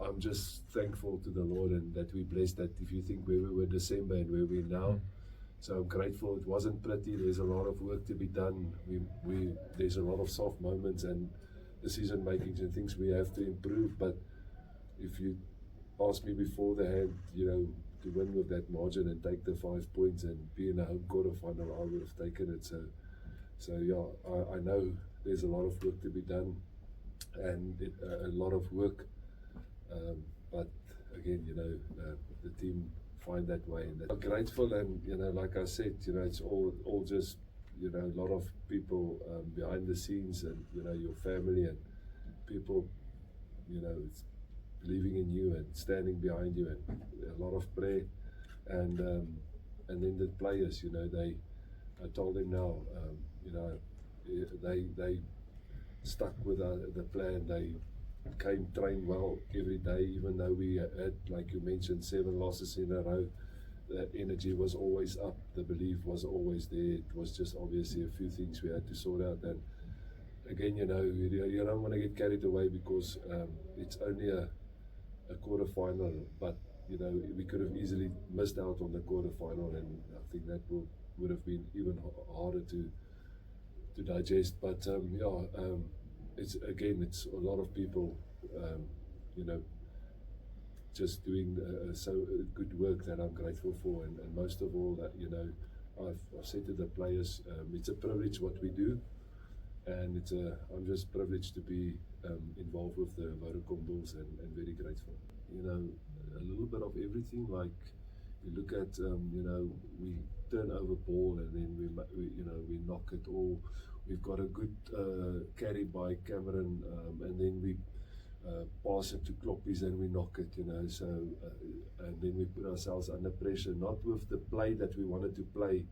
I'm just thankful to the Lord and that we're blessed that if you think where we were December and where we're now. So I'm grateful. It wasn't pretty. There's a lot of work to be done. There's a lot of soft moments and decision makings and things we have to improve. But if you asked me before the hand, to win with that margin and take the 5 points and be in a home quarterfinal, I would have taken it. So yeah, I know there's a lot of work to be done and a lot of work. But again, the team find that way, and I'm grateful. And like I said, it's all just a lot of people behind the scenes, and your family and people, it's believing in you and standing behind you, and a lot of prayer, and then the players, I told them now, they stuck with the plan. They trained well every day, even though we had, like you mentioned, 7 losses in a row. The energy was always up, the belief was always there. It was just obviously a few things we had to sort out. And again, you don't want to get carried away because it's only a quarterfinal, but we could have easily missed out on the quarterfinal, and I think that would have been even harder to digest. But it's a lot of people, just doing so good work that I'm grateful for, and most of all that I've said to the players, it's a privilege what we do, and I'm just privileged to be involved with the Vodacom Bulls, and very grateful. A little bit of everything. Like you look at, we turn over ball and then we knock it all. We've got a good carry by Cameron, and then we pass it to Kloppies and we knock it, so and then we put ourselves under pressure, not with the play that we wanted to play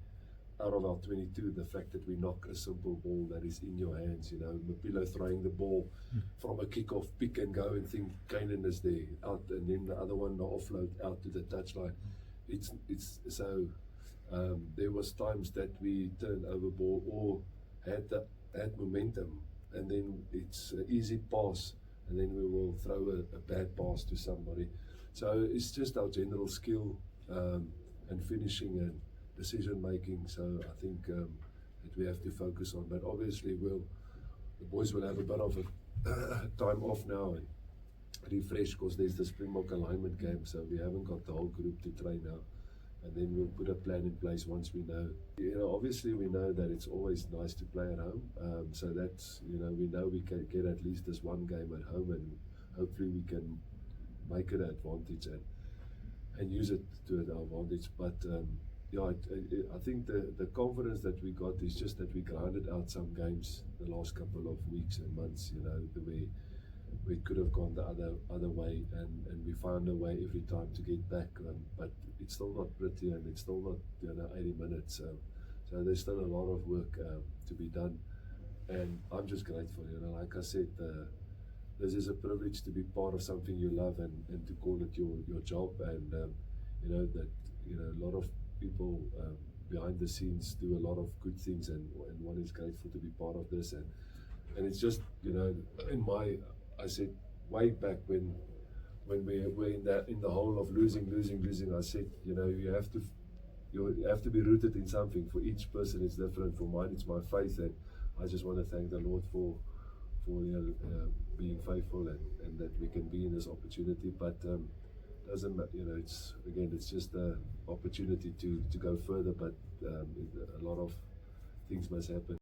out of our 22, the fact that we knock a simple ball that is in your hands, Mapilo throwing the ball from a kick-off, pick and go, and think Kanan is there, out, and then the other one, the offload out to the touchline. It's so there was times that we turned over ball or had momentum, and then it's an easy pass, and then we will throw a bad pass to somebody. So it's just our general skill and finishing and decision making. So I think that we have to focus on. But obviously, the boys will have a bit of a time off now and refresh, because there's the Springbok alignment game. So we haven't got the whole group to train now. And then we'll put a plan in place once we know. Obviously we know that it's always nice to play at home. So that's, we know we can get at least this one game at home, and hopefully we can make it an advantage and use it to our advantage. But I think the confidence that we got is just that we grinded out some games the last couple of weeks and months, the way we could have gone the other way, and we found a way every time to get back, but it's still not pretty, and it's still not 80 minutes, so there's still a lot of work to be done, and I'm just grateful. Like I said, this is a privilege to be part of something you love, and to call it your job, and that a lot of people behind the scenes do a lot of good things, and one is grateful to be part of this, and it's just I said way back when we were in the hole of losing, I said, you have to be rooted in something. For each person it's different. For mine, it's my faith, and I just want to thank the Lord for being faithful, and that we can be in this opportunity. But doesn't matter, it's just an opportunity to go further. But a lot of things must happen.